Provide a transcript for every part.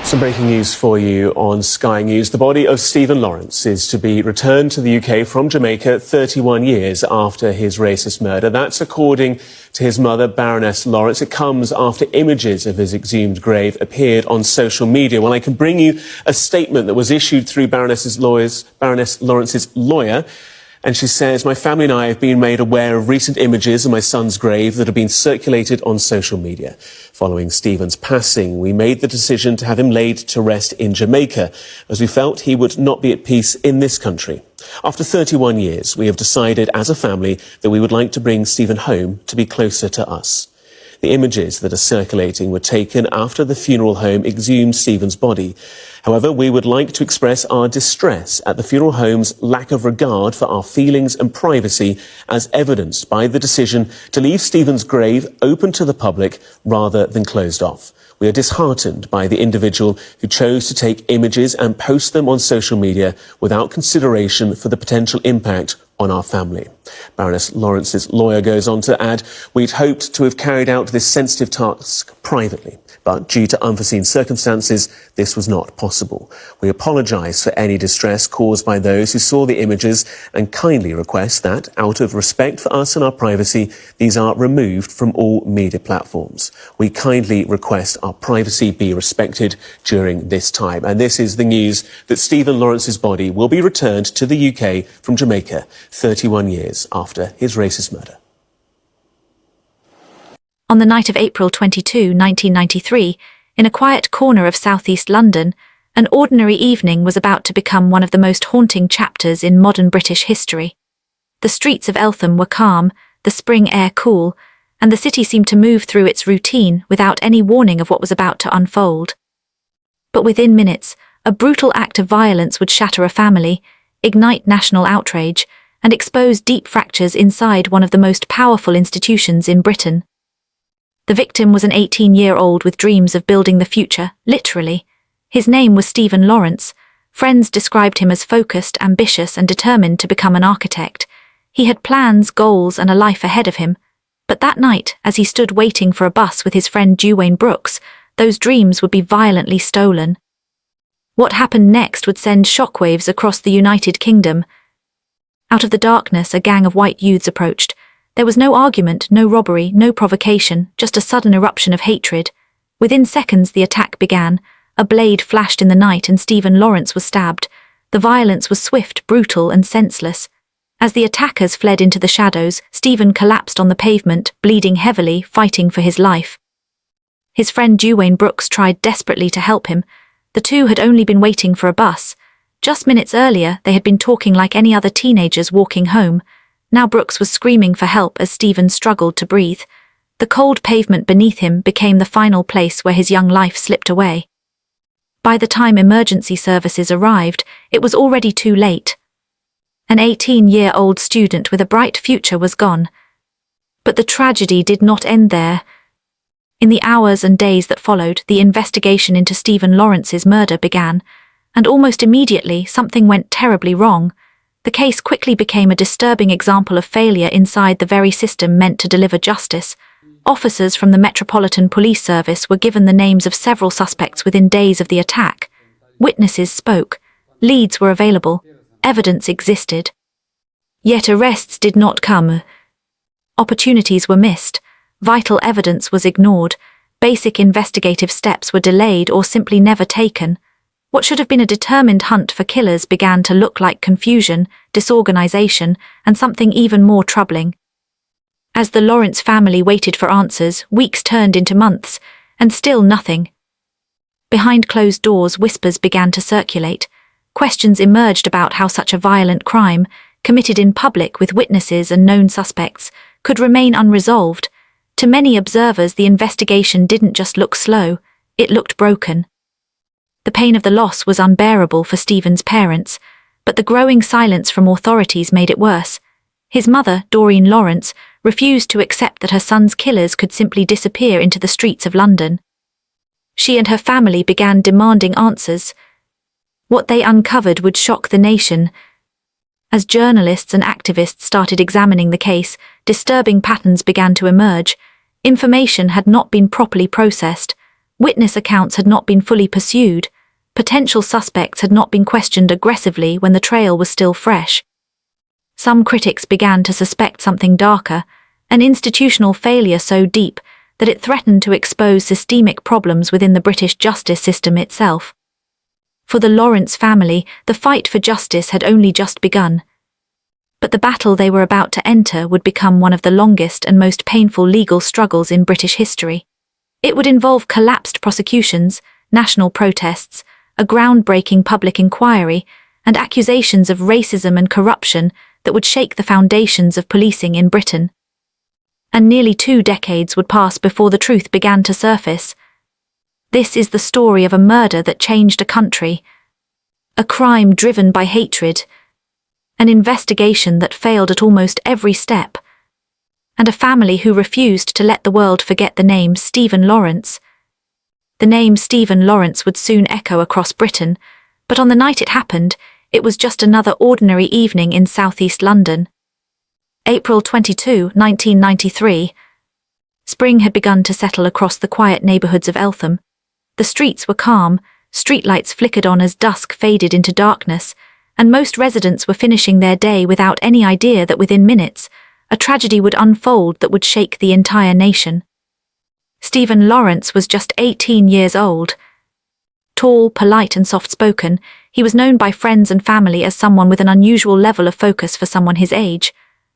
Some breaking news for you on Sky News. The body of Stephen Lawrence is to be returned to the UK from Jamaica 31 years after his racist murder. That's according to his mother, Baroness Lawrence. It comes after images of his exhumed grave appeared on social media. Well, I can bring you a statement that was issued through Baroness Lawrence's lawyer. And she says, "My family and I have been made aware of recent images of my son's grave that have been circulated on social media. Following Stephen's passing, we made the decision to have him laid to rest in Jamaica, as we felt he would not be at peace in this country. After 31 years, we have decided as a family that we would like to bring Stephen home to be closer to us. The images that are circulating were taken after the funeral home exhumed Stephen's body. However, we would like to express our distress at the funeral home's lack of regard for our feelings and privacy, as evidenced by the decision to leave Stephen's grave open to the public rather than closed off. We are disheartened by the individual who chose to take images and post them on social media without consideration for the potential impact on our family." Baroness Lawrence's lawyer goes on to add, "We'd hoped to have carried out this sensitive task privately, but due to unforeseen circumstances, this was not possible. We apologise for any distress caused by those who saw the images and kindly request that, out of respect for us and our privacy, these are removed from all media platforms. We kindly request our privacy be respected during this time." And this is the news that Stephen Lawrence's body will be returned to the UK from Jamaica 31 years after his racist murder. On the night of April 22, 1993, in a quiet corner of southeast London, an ordinary evening was about to become one of the most haunting chapters in modern British history. The streets of Eltham were calm, the spring air cool, and the city seemed to move through its routine without any warning of what was about to unfold. But within minutes, a brutal act of violence would shatter a family, ignite national outrage, and expose deep fractures inside one of the most powerful institutions in Britain. The victim was an 18-year-old with dreams of building the future, literally. His name was Stephen Lawrence. Friends described him as focused, ambitious, and determined to become an architect. He had plans, goals, and a life ahead of him. But that night, as he stood waiting for a bus with his friend Dwayne Brooks, those dreams would be violently stolen. What happened next would send shockwaves across the United Kingdom. Out of the darkness, a gang of white youths approached. There was no argument, no robbery, no provocation, just a sudden eruption of hatred. Within seconds, the attack began. A blade flashed in the night and Stephen Lawrence was stabbed. The violence was swift, brutal, and senseless. As the attackers fled into the shadows, Stephen collapsed on the pavement, bleeding heavily, fighting for his life. His friend Dwayne Brooks tried desperately to help him. The two had only been waiting for a bus. Just minutes earlier, they had been talking like any other teenagers walking home. Now Brooks was screaming for help as Stephen struggled to breathe. The cold pavement beneath him became the final place where his young life slipped away. By the time emergency services arrived, it was already too late. An 18-year-old student with a bright future was gone. But the tragedy did not end there. In the hours and days that followed, the investigation into Stephen Lawrence's murder began, and almost immediately something went terribly wrong. The case quickly became a disturbing example of failure inside the very system meant to deliver justice. Officers from the Metropolitan Police Service were given the names of several suspects within days of the attack. Witnesses spoke. Leads were available. Evidence existed. Yet arrests did not come. Opportunities were missed. Vital evidence was ignored. Basic investigative steps were delayed or simply never taken. What should have been a determined hunt for killers began to look like confusion, disorganization, and something even more troubling. As the Lawrence family waited for answers, weeks turned into months, and still nothing. Behind closed doors, whispers began to circulate. Questions emerged about how such a violent crime, committed in public with witnesses and known suspects, could remain unresolved. To many observers, the investigation didn't just look slow, it looked broken. The pain of the loss was unbearable for Stephen's parents, but the growing silence from authorities made it worse. His mother, Doreen Lawrence, refused to accept that her son's killers could simply disappear into the streets of London. She and her family began demanding answers. What they uncovered would shock the nation. As journalists and activists started examining the case, disturbing patterns began to emerge. Information had not been properly processed. Witness accounts had not been fully pursued. Potential suspects had not been questioned aggressively when the trail was still fresh. Some critics began to suspect something darker, an institutional failure so deep that it threatened to expose systemic problems within the British justice system itself. For the Lawrence family, the fight for justice had only just begun. But the battle they were about to enter would become one of the longest and most painful legal struggles in British history. It would involve collapsed prosecutions, national protests, a groundbreaking public inquiry, and accusations of racism and corruption that would shake the foundations of policing in Britain. And nearly 2 decades would pass before the truth began to surface. This is the story of a murder that changed a country, a crime driven by hatred, an investigation that failed at almost every step, and a family who refused to let the world forget the name Stephen Lawrence. The name Stephen Lawrence would soon echo across Britain, but on the night it happened, it was just another ordinary evening in southeast London. April 22, 1993. Spring had begun to settle across the quiet neighbourhoods of Eltham. The streets were calm, streetlights flickered on as dusk faded into darkness, and most residents were finishing their day without any idea that within minutes, a tragedy would unfold that would shake the entire nation. Stephen Lawrence was just 18 years old. Tall, polite and soft-spoken, he was known by friends and family as someone with an unusual level of focus for someone his age.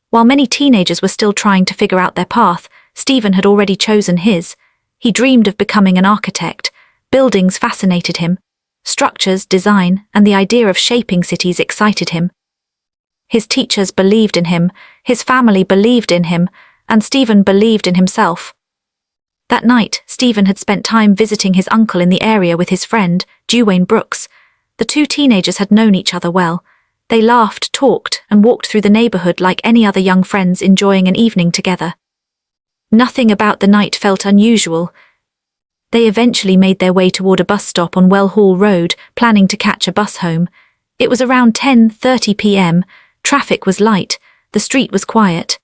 While many teenagers were still trying to figure out their path, Stephen had already chosen his. He dreamed of becoming an architect. Buildings fascinated him. Structures, design, and the idea of shaping cities excited him. His teachers believed in him, his family believed in him, and Stephen believed in himself. That night, Stephen had spent time visiting his uncle in the area with his friend, Doreen Brooks. The 2 teenagers had known each other well. They laughed, talked, and walked through the neighbourhood like any other young friends enjoying an evening together. Nothing about the night felt unusual. They eventually made their way toward a bus stop on Well Hall Road, planning to catch a bus home. It was around 10:30 p.m. Traffic was light, the street was quiet.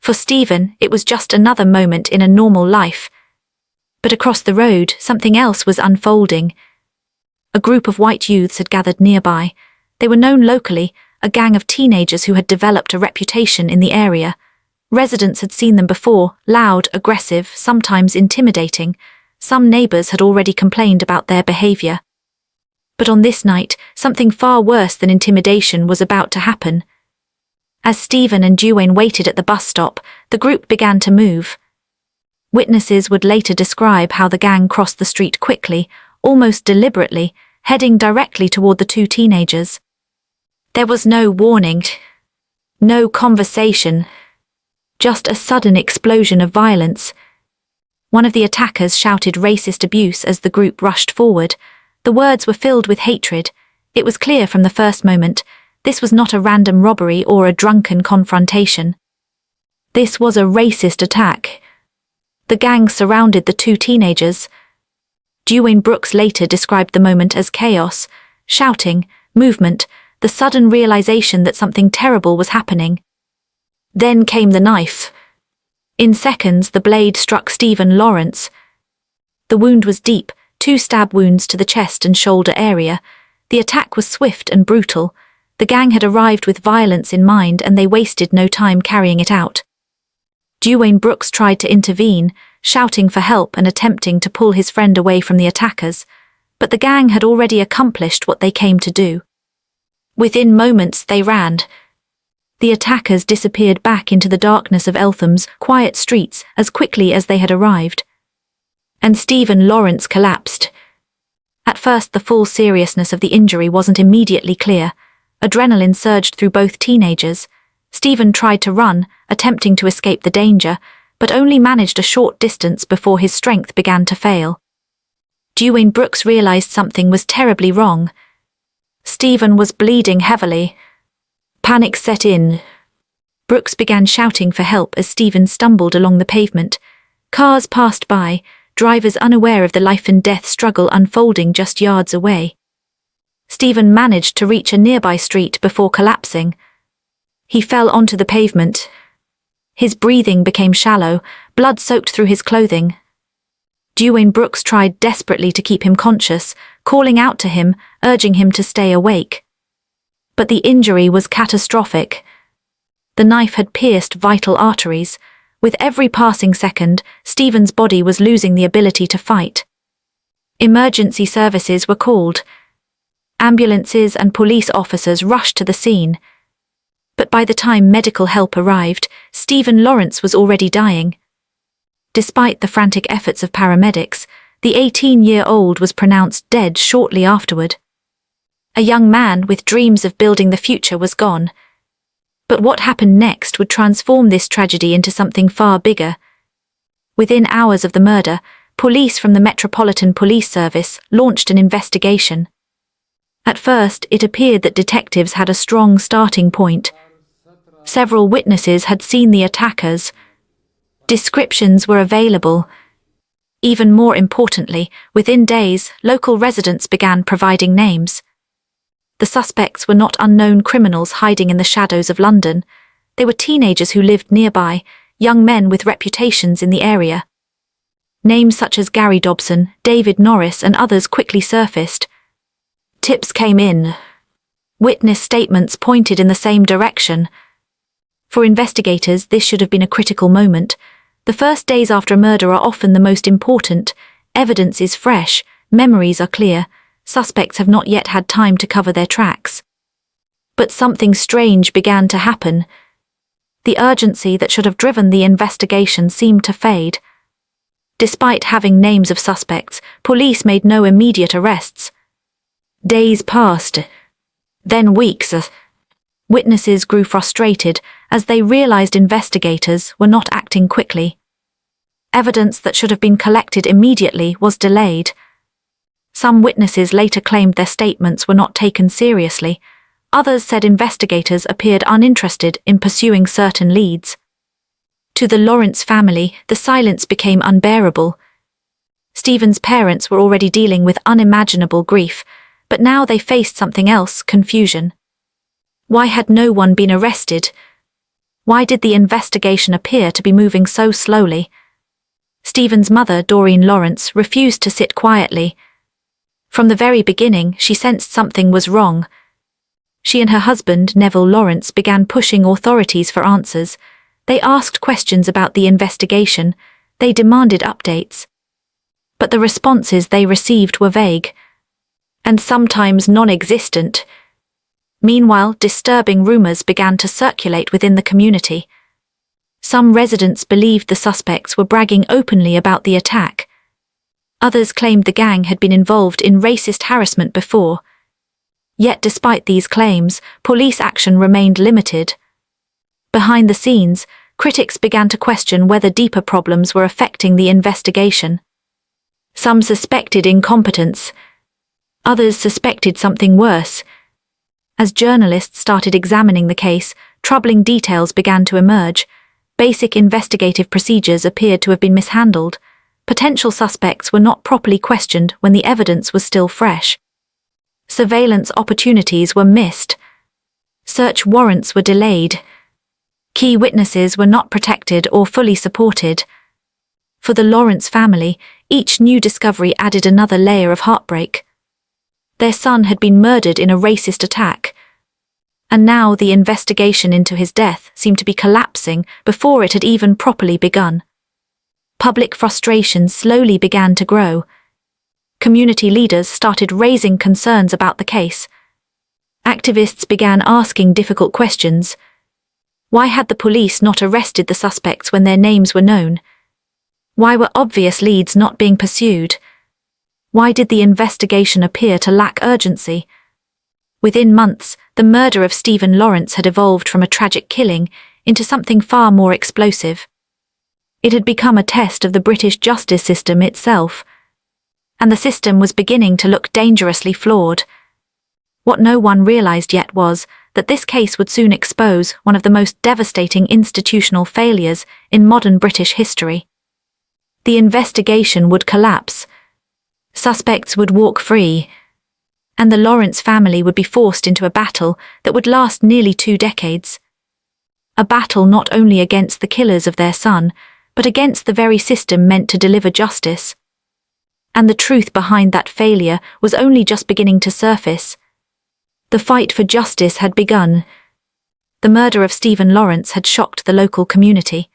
For Stephen, it was just another moment in a normal life. But across the road, something else was unfolding. A group of white youths had gathered nearby. They were known locally, a gang of teenagers who had developed a reputation in the area. Residents had seen them before, loud, aggressive, sometimes intimidating. Some neighbours had already complained about their behaviour. But on this night, something far worse than intimidation was about to happen. As Stephen and Doreen waited at the bus stop, the group began to move. Witnesses would later describe how the gang crossed the street quickly, almost deliberately, heading directly toward the 2 teenagers. There was no warning, no conversation, just a sudden explosion of violence. One of the attackers shouted racist abuse as the group rushed forward. The words were filled with hatred. It was clear from the first moment, this was not a random robbery or a drunken confrontation. This was a racist attack. The gang surrounded the 2 teenagers. Doreen Brooks later described the moment as chaos, shouting, movement, the sudden realization that something terrible was happening. Then came the knife. In seconds, the blade struck Stephen Lawrence. The wound was deep, 2 stab wounds to the chest and shoulder area. The attack was swift and brutal. The gang had arrived with violence in mind and they wasted no time carrying it out. Doreen Brooks tried to intervene, shouting for help and attempting to pull his friend away from the attackers, but the gang had already accomplished what they came to do. Within moments they ran. The attackers disappeared back into the darkness of Eltham's quiet streets as quickly as they had arrived. And Stephen Lawrence collapsed. At first, the full seriousness of the injury wasn't immediately clear. Adrenaline surged through both teenagers. Stephen tried to run, attempting to escape the danger, but only managed a short distance before his strength began to fail. Doreen Brooks realized something was terribly wrong. Stephen was bleeding heavily. Panic set in. Brooks began shouting for help as Stephen stumbled along the pavement. Cars passed by, drivers unaware of the life-and-death struggle unfolding just yards away. Stephen managed to reach a nearby street before collapsing. He fell onto the pavement. His breathing became shallow, blood soaked through his clothing. Dwayne Brooks tried desperately to keep him conscious, calling out to him, urging him to stay awake. But the injury was catastrophic. The knife had pierced vital arteries. With every passing second, Stephen's body was losing the ability to fight. Emergency services were called. Ambulances and police officers rushed to the scene. But by the time medical help arrived, Stephen Lawrence was already dying. Despite the frantic efforts of paramedics, the 18-year-old was pronounced dead shortly afterward. A young man with dreams of building the future was gone. But what happened next would transform this tragedy into something far bigger. Within hours of the murder, police from the Metropolitan Police Service launched an investigation. At first, it appeared that detectives had a strong starting point. Several witnesses had seen the attackers. Descriptions were available. Even more importantly, within days, local residents began providing names. The suspects were not unknown criminals hiding in the shadows of London. They were teenagers who lived nearby, young men with reputations in the area. Names such as Gary Dobson, David Norris, and others quickly surfaced. Tips came in. Witness statements pointed in the same direction. For investigators, this should have been a critical moment. The first days after a murder are often the most important. Evidence is fresh, memories are clear. Suspects have not yet had time to cover their tracks. But something strange began to happen. The urgency that should have driven the investigation seemed to fade. Despite having names of suspects, police made no immediate arrests. Days passed. Then weeks. Witnesses grew frustrated as they realized investigators were not acting quickly. Evidence that should have been collected immediately was delayed. Some witnesses later claimed their statements were not taken seriously. Others said investigators appeared uninterested in pursuing certain leads. To the Lawrence family, the silence became unbearable. Stephen's parents were already dealing with unimaginable grief, but now they faced something else: confusion. Why had no one been arrested? Why did the investigation appear to be moving so slowly? Stephen's mother, Doreen Lawrence, refused to sit quietly. From the very beginning, she sensed something was wrong. She and her husband, Neville Lawrence, began pushing authorities for answers. They asked questions about the investigation. They demanded updates. But the responses they received were vague, and sometimes non-existent. Meanwhile, disturbing rumors began to circulate within the community. Some residents believed the suspects were bragging openly about the attack. Others claimed the gang had been involved in racist harassment before. Yet despite these claims, police action remained limited. Behind the scenes, critics began to question whether deeper problems were affecting the investigation. Some suspected incompetence. Others suspected something worse. As journalists started examining the case, troubling details began to emerge. Basic investigative procedures appeared to have been mishandled. Potential suspects were not properly questioned when the evidence was still fresh. Surveillance opportunities were missed. Search warrants were delayed. Key witnesses were not protected or fully supported. For the Lawrence family, each new discovery added another layer of heartbreak. Their son had been murdered in a racist attack, and now the investigation into his death seemed to be collapsing before it had even properly begun. Public frustration slowly began to grow. Community leaders started raising concerns about the case. Activists began asking difficult questions. Why had the police not arrested the suspects when their names were known? Why were obvious leads not being pursued? Why did the investigation appear to lack urgency? Within months, the murder of Stephen Lawrence had evolved from a tragic killing into something far more explosive. It had become a test of the British justice system itself, and the system was beginning to look dangerously flawed. What no one realized yet was that this case would soon expose one of the most devastating institutional failures in modern British history. The investigation would collapse. Suspects would walk free, and the Lawrence family would be forced into a battle that would last nearly 2 decades. A battle not only against the killers of their son, but against the very system meant to deliver justice. and the truth behind that failure was only just beginning to surface. The fight for justice had begun. The murder of Stephen Lawrence had shocked the local community.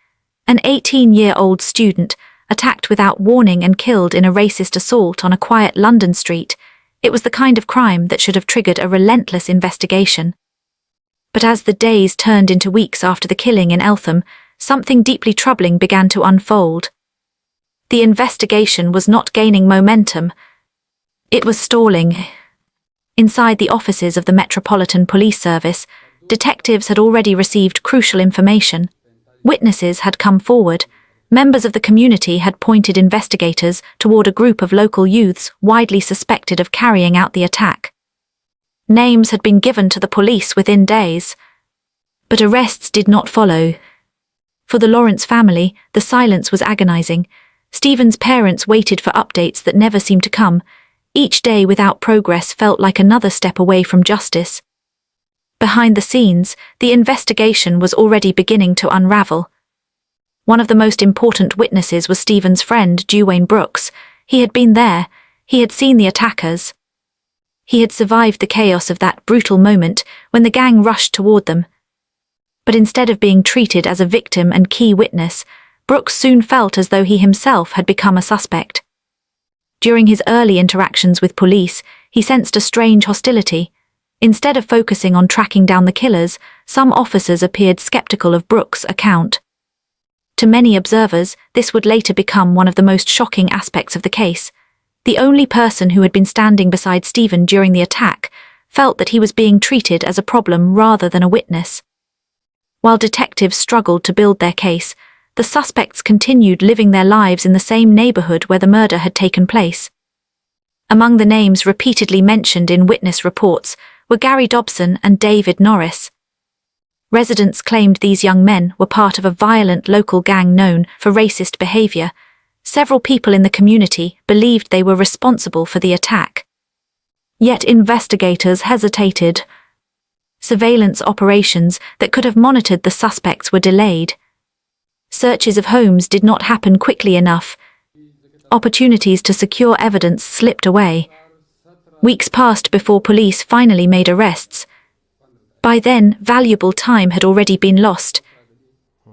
An 18-year-old student, attacked without warning and killed in a racist assault on a quiet London street. It was the kind of crime that should have triggered a relentless investigation. But as the days turned into weeks after the killing in Eltham, something deeply troubling began to unfold. The investigation was not gaining momentum. It was stalling. Inside the offices of the Metropolitan Police Service, detectives had already received crucial information. Witnesses had come forward. Members of the community had pointed investigators toward a group of local youths widely suspected of carrying out the attack. Names had been given to the police within days. But arrests did not follow. For the Lawrence family, the silence was agonizing. Stephen's parents waited for updates that never seemed to come. Each day without progress felt like another step away from justice. Behind the scenes, the investigation was already beginning to unravel. One of the most important witnesses was Stephen's friend, Duane Brooks. He had been there. He had seen the attackers. He had survived the chaos of that brutal moment when the gang rushed toward them. But instead of being treated as a victim and key witness, Brooks soon felt as though he himself had become a suspect. During his early interactions with police, he sensed a strange hostility. Instead of focusing on tracking down the killers, some officers appeared skeptical of Brooks' account. To many observers, this would later become one of the most shocking aspects of the case. The only person who had been standing beside Stephen during the attack felt that he was being treated as a problem rather than a witness. While detectives struggled to build their case, the suspects continued living their lives in the same neighborhood where the murder had taken place. Among the names repeatedly mentioned in witness reports were Gary Dobson and David Norris. Residents claimed these young men were part of a violent local gang known for racist behavior. Several people in the community believed they were responsible for the attack. Yet investigators hesitated. Surveillance operations that could have monitored the suspects were delayed. Searches of homes did not happen quickly enough. Opportunities to secure evidence slipped away. Weeks passed before police finally made arrests. By then, valuable time had already been lost.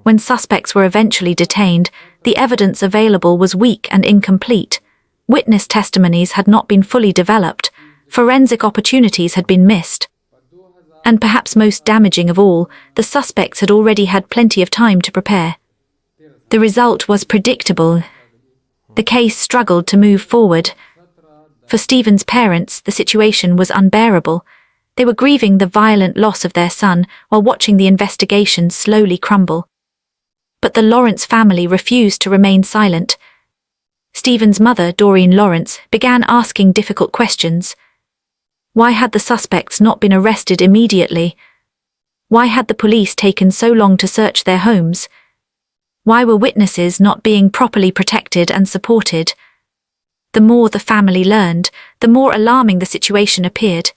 When suspects were eventually detained, the evidence available was weak and incomplete. Witness testimonies had not been fully developed. Forensic opportunities had been missed. And perhaps most damaging of all, the suspects had already had plenty of time to prepare. The result was predictable. The case struggled to move forward. For Stephen's parents, the situation was unbearable. They were grieving the violent loss of their son while watching the investigation slowly crumble. But the Lawrence family refused to remain silent. Stephen's mother, Doreen Lawrence, began asking difficult questions. Why had the suspects not been arrested immediately? Why had the police taken so long to search their homes? Why were witnesses not being properly protected and supported? The more the family learned, the more alarming the situation appeared.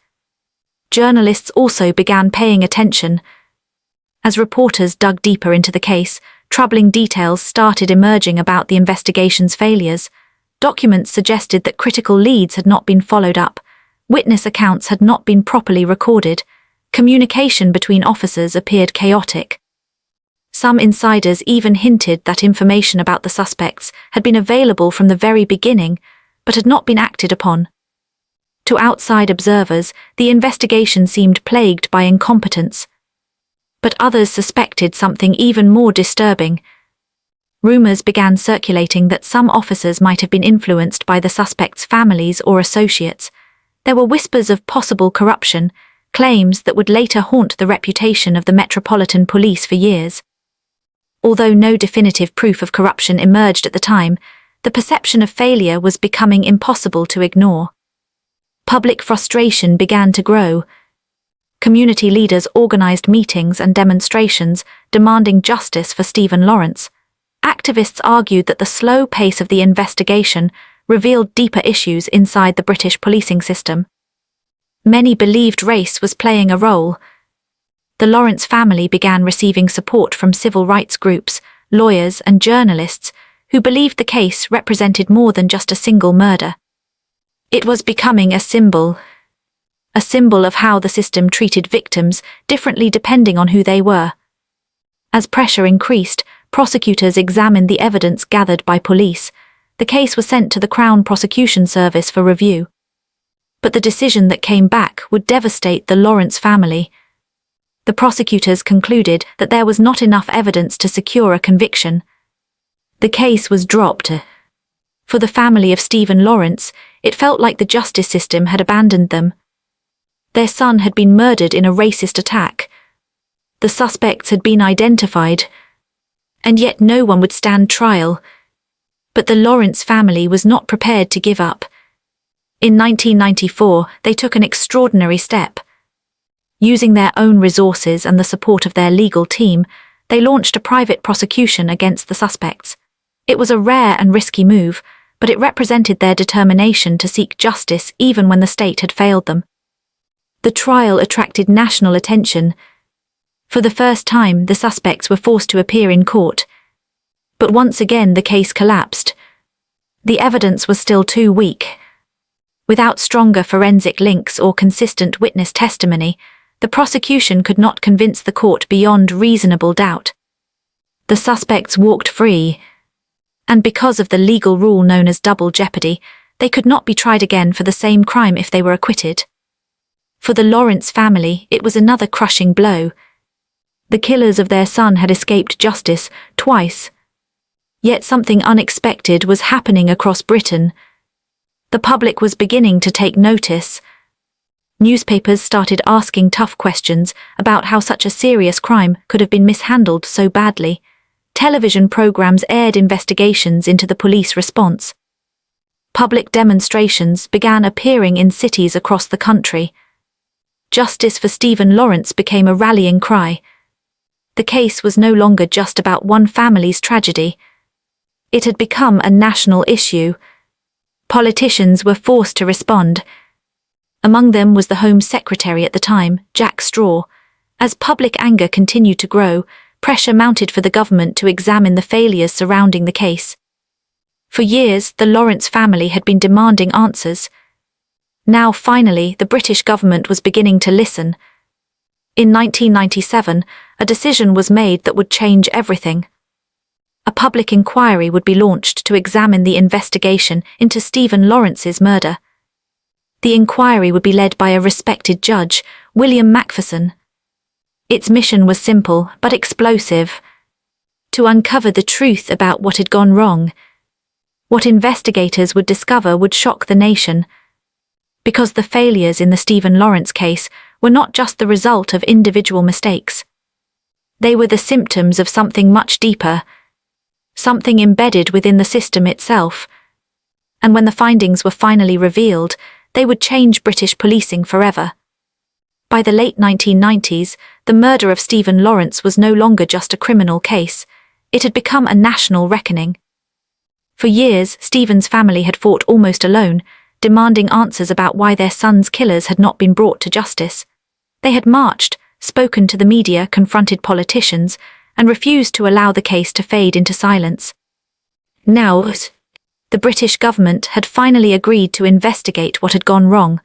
Journalists also began paying attention. As reporters dug deeper into the case, troubling details started emerging about the investigation's failures. Documents suggested that critical leads had not been followed up. Witness accounts had not been properly recorded. Communication between officers appeared chaotic. Some insiders even hinted that information about the suspects had been available from the very beginning, but had not been acted upon. To outside observers, the investigation seemed plagued by incompetence. But others suspected something even more disturbing. Rumors began circulating that some officers might have been influenced by the suspects' families or associates. There were whispers of possible corruption, claims that would later haunt the reputation of the Metropolitan Police for years. Although no definitive proof of corruption emerged at the time, the perception of failure was becoming impossible to ignore. Public frustration began to grow. Community leaders organized meetings and demonstrations demanding justice for Stephen Lawrence. Activists argued that the slow pace of the investigation revealed deeper issues inside the British policing system. Many believed race was playing a role. The Lawrence family began receiving support from civil rights groups, lawyers, and journalists who believed the case represented more than just a single murder. It was becoming a symbol of how the system treated victims differently depending on who they were. As pressure increased, prosecutors examined the evidence gathered by police. The case was sent to the Crown Prosecution Service for review. But the decision that came back would devastate the Lawrence family. The prosecutors concluded that there was not enough evidence to secure a conviction. The case was dropped. For the family of Stephen Lawrence, it felt like the justice system had abandoned them. Their son had been murdered in a racist attack. The suspects had been identified, and yet no one would stand trial. But the Lawrence family was not prepared to give up. In 1994, they took an extraordinary step. Using their own resources and the support of their legal team, they launched a private prosecution against the suspects. It was a rare and risky move, but it represented their determination to seek justice even when the state had failed them. The trial attracted national attention. For the first time, the suspects were forced to appear in court. But once again, the case collapsed. The evidence was still too weak. Without stronger forensic links or consistent witness testimony, the prosecution could not convince the court beyond reasonable doubt. The suspects walked free, and because of the legal rule known as double jeopardy, they could not be tried again for the same crime if they were acquitted. For the Lawrence family, it was another crushing blow. The killers of their son had escaped justice twice. Yet something unexpected was happening across Britain. The public was beginning to take notice. Newspapers started asking tough questions about how such a serious crime could have been mishandled so badly. Television programs aired investigations into the police response. Public demonstrations began appearing in cities across the country. Justice for Stephen Lawrence became a rallying cry. The case was no longer just about one family's tragedy. It had become a national issue. Politicians were forced to respond. Among them was the Home Secretary at the time, Jack Straw. As public anger continued to grow, pressure mounted for the government to examine the failures surrounding the case. For years, the Lawrence family had been demanding answers. Now, finally, the British government was beginning to listen. In 1997, a decision was made that would change everything. A public inquiry would be launched to examine the investigation into Stephen Lawrence's murder. The inquiry would be led by a respected judge, William Macpherson. Its mission was simple but explosive: to uncover the truth about what had gone wrong. What investigators would discover would shock the nation. Because the failures in the Stephen Lawrence case were not just the result of individual mistakes. They were the symptoms of something much deeper, something embedded within the system itself. And when the findings were finally revealed, they would change British policing forever. By the late 1990s, the murder of Stephen Lawrence was no longer just a criminal case. It had become a national reckoning. For years, Stephen's family had fought almost alone, demanding answers about why their son's killers had not been brought to justice. They had marched, spoken to the media, confronted politicians, and refused to allow the case to fade into silence. Now, the British government had finally agreed to investigate what had gone wrong.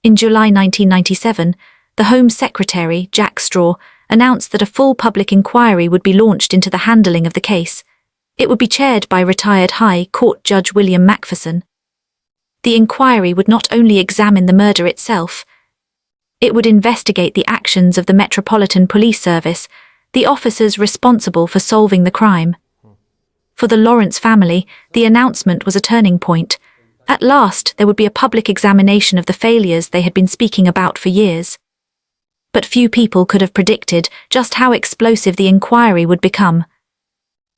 In July 1997, the Home Secretary, Jack Straw, announced that a full public inquiry would be launched into the handling of the case. It would be chaired by retired High Court Judge William Macpherson. The inquiry would not only examine the murder itself, it would investigate the actions of the Metropolitan Police Service, the officers responsible for solving the crime. For the Lawrence family, the announcement was a turning point. At last, there would be a public examination of the failures they had been speaking about for years. But few people could have predicted just how explosive the inquiry would become.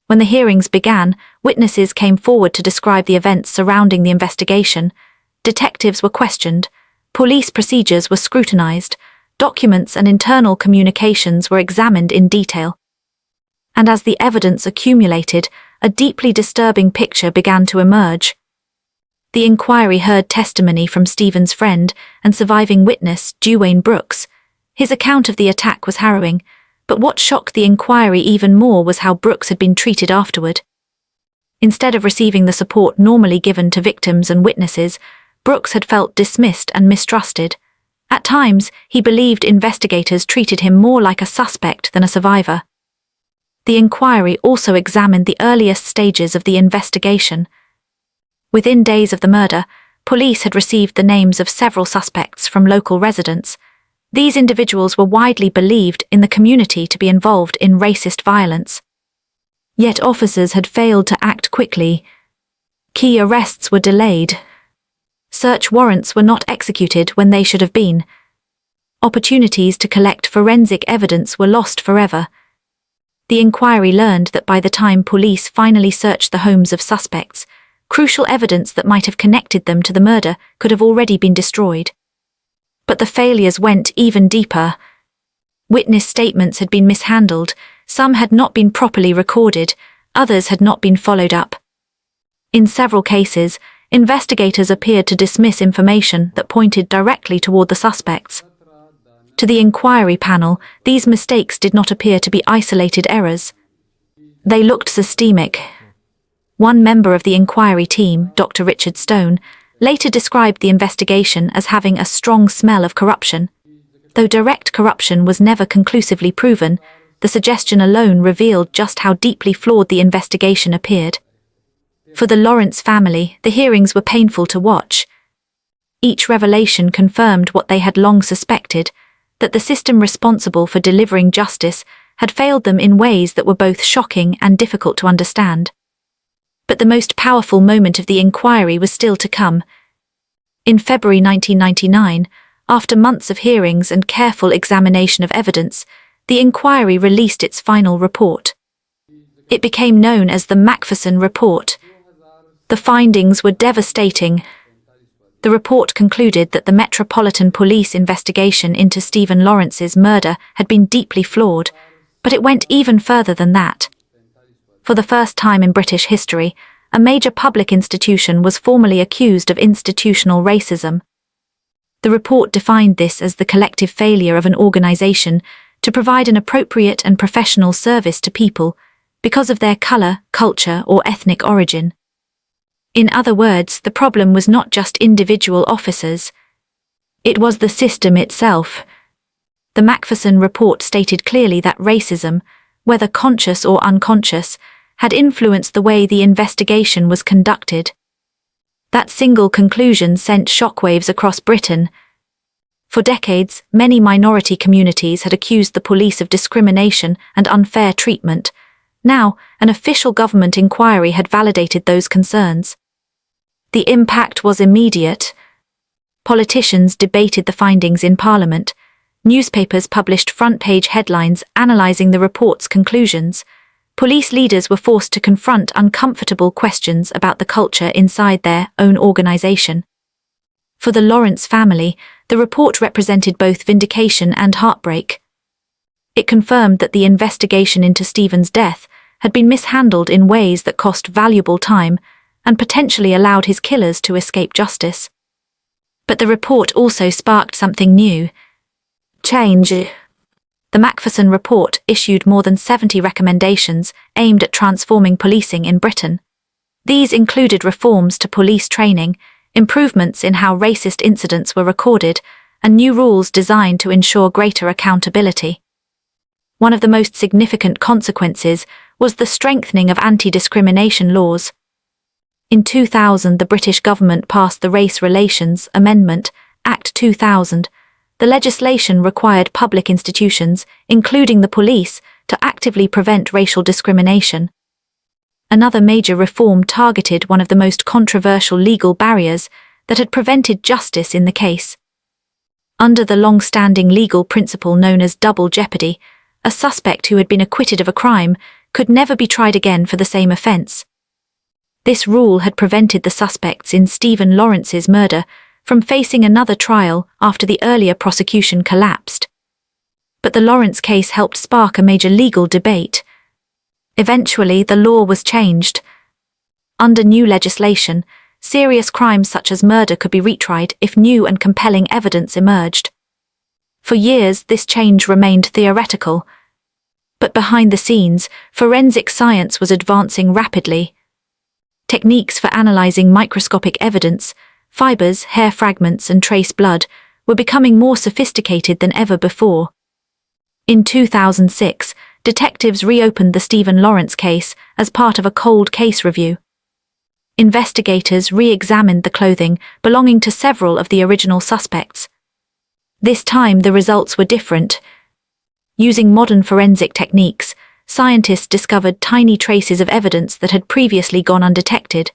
When the hearings began, witnesses came forward to describe the events surrounding the investigation. Detectives were questioned, police procedures were scrutinized, documents and internal communications were examined in detail. And as the evidence accumulated, a deeply disturbing picture began to emerge. The inquiry heard testimony from Stephen's friend and surviving witness, Duane Brooks. His account of the attack was harrowing, but what shocked the inquiry even more was how Brooks had been treated afterward. Instead of receiving the support normally given to victims and witnesses, Brooks had felt dismissed and mistrusted. At times, he believed investigators treated him more like a suspect than a survivor. The inquiry also examined the earliest stages of the investigation. Within days of the murder, police had received the names of several suspects from local residents. These individuals were widely believed in the community to be involved in racist violence. Yet officers had failed to act quickly. Key arrests were delayed. Search warrants were not executed when they should have been. Opportunities to collect forensic evidence were lost forever. The inquiry learned that by the time police finally searched the homes of suspects, crucial evidence that might have connected them to the murder could have already been destroyed. But the failures went even deeper. Witness statements had been mishandled, some had not been properly recorded, others had not been followed up. In several cases, investigators appeared to dismiss information that pointed directly toward the suspects. To the inquiry panel, these mistakes did not appear to be isolated errors. They looked systemic. One member of the inquiry team, Dr. Richard Stone, later described the investigation as having a strong smell of corruption. Though direct corruption was never conclusively proven, the suggestion alone revealed just how deeply flawed the investigation appeared. For the Lawrence family, the hearings were painful to watch. Each revelation confirmed what they had long suspected, that the system responsible for delivering justice had failed them in ways that were both shocking and difficult to understand. But the most powerful moment of the inquiry was still to come. In February 1999, after months of hearings and careful examination of evidence, the inquiry released its final report. It became known as the Macpherson Report. The findings were devastating. The report concluded that the Metropolitan Police investigation into Stephen Lawrence's murder had been deeply flawed, but it went even further than that. For the first time in British history, a major public institution was formally accused of institutional racism. The report defined this as the collective failure of an organisation to provide an appropriate and professional service to people because of their colour, culture, or ethnic origin. In other words, the problem was not just individual officers. It was the system itself. The Macpherson report stated clearly that racism, whether conscious or unconscious, had influenced the way the investigation was conducted. That single conclusion sent shockwaves across Britain. For decades, many minority communities had accused the police of discrimination and unfair treatment. Now, an official government inquiry had validated those concerns. The impact was immediate. Politicians debated the findings in Parliament. Newspapers published front-page headlines analysing the report's conclusions. Police leaders were forced to confront uncomfortable questions about the culture inside their own organisation. For the Lawrence family, the report represented both vindication and heartbreak. It confirmed that the investigation into Stephen's death had been mishandled in ways that cost valuable time and potentially allowed his killers to escape justice. But the report also sparked something new. Change. The Macpherson report issued more than 70 recommendations aimed at transforming policing in Britain. These included reforms to police training, improvements in how racist incidents were recorded, and new rules designed to ensure greater accountability. One of the most significant consequences was the strengthening of anti-discrimination laws. In 2000, the British government passed the Race Relations Amendment, Act 2000. The legislation required public institutions, including the police, to actively prevent racial discrimination. Another major reform targeted one of the most controversial legal barriers that had prevented justice in the case. Under the long-standing legal principle known as double jeopardy, a suspect who had been acquitted of a crime could never be tried again for the same offence. This rule had prevented the suspects in Stephen Lawrence's murder from facing another trial after the earlier prosecution collapsed. But the Lawrence case helped spark a major legal debate. Eventually, the law was changed. Under new legislation, serious crimes such as murder could be retried if new and compelling evidence emerged. For years, this change remained theoretical. But behind the scenes, forensic science was advancing rapidly. Techniques for analysing microscopic evidence, fibers, hair fragments, and trace blood were becoming more sophisticated than ever before. In 2006, detectives reopened the Stephen Lawrence case as part of a cold case review. Investigators re-examined the clothing belonging to several of the original suspects. This time the results were different. Using modern forensic techniques, scientists discovered tiny traces of evidence that had previously gone undetected.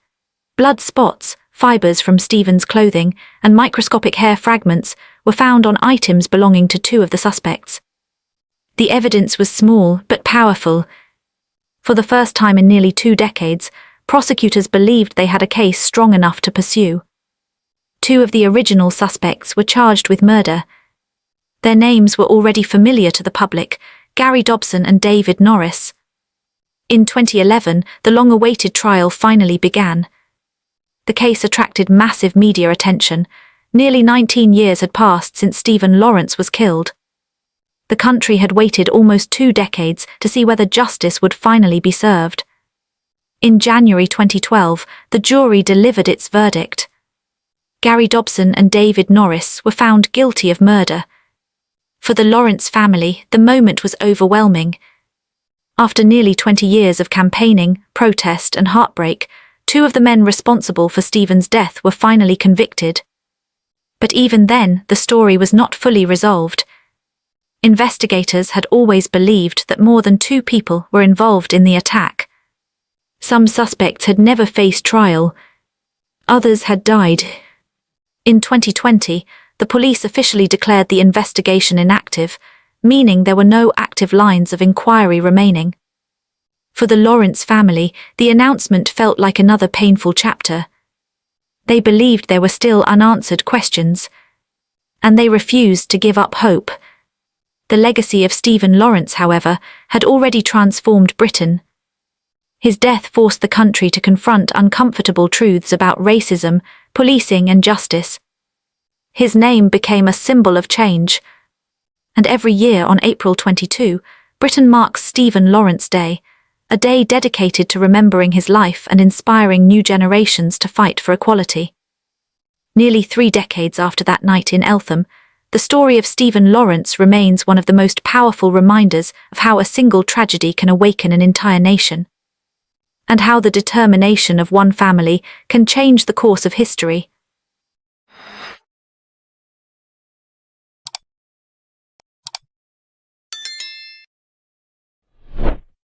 Blood spots, fibers from Stephen's clothing, and microscopic hair fragments were found on items belonging to 2 of the suspects. The evidence was small but powerful. For the first time in nearly 2 decades, prosecutors believed they had a case strong enough to pursue. 2 of the original suspects were charged with murder. Their names were already familiar to the public, Gary Dobson and David Norris. In 2011, the long-awaited trial finally began. The case attracted massive media attention. Nearly 19 years had passed since Stephen Lawrence was killed. The country had waited almost 2 decades to see whether justice would finally be served. In January 2012, the jury delivered its verdict. Gary Dobson and David Norris were found guilty of murder. For the Lawrence family, the moment was overwhelming. After nearly 20 years of campaigning, protest, and heartbreak, 2 of the men responsible for Stephen's death were finally convicted. But even then, the story was not fully resolved. Investigators had always believed that more than 2 people were involved in the attack. Some suspects had never faced trial. Others had died. In 2020, the police officially declared the investigation inactive, meaning there were no active lines of inquiry remaining. For the Lawrence family, the announcement felt like another painful chapter. They believed there were still unanswered questions, and they refused to give up hope. The legacy of Stephen Lawrence, however, had already transformed Britain. His death forced the country to confront uncomfortable truths about racism, policing, and justice. His name became a symbol of change. And every year on April 22, Britain marks Stephen Lawrence Day, a day dedicated to remembering his life and inspiring new generations to fight for equality. Nearly 3 decades after that night in Eltham, the story of Stephen Lawrence remains one of the most powerful reminders of how a single tragedy can awaken an entire nation, and how the determination of one family can change the course of history.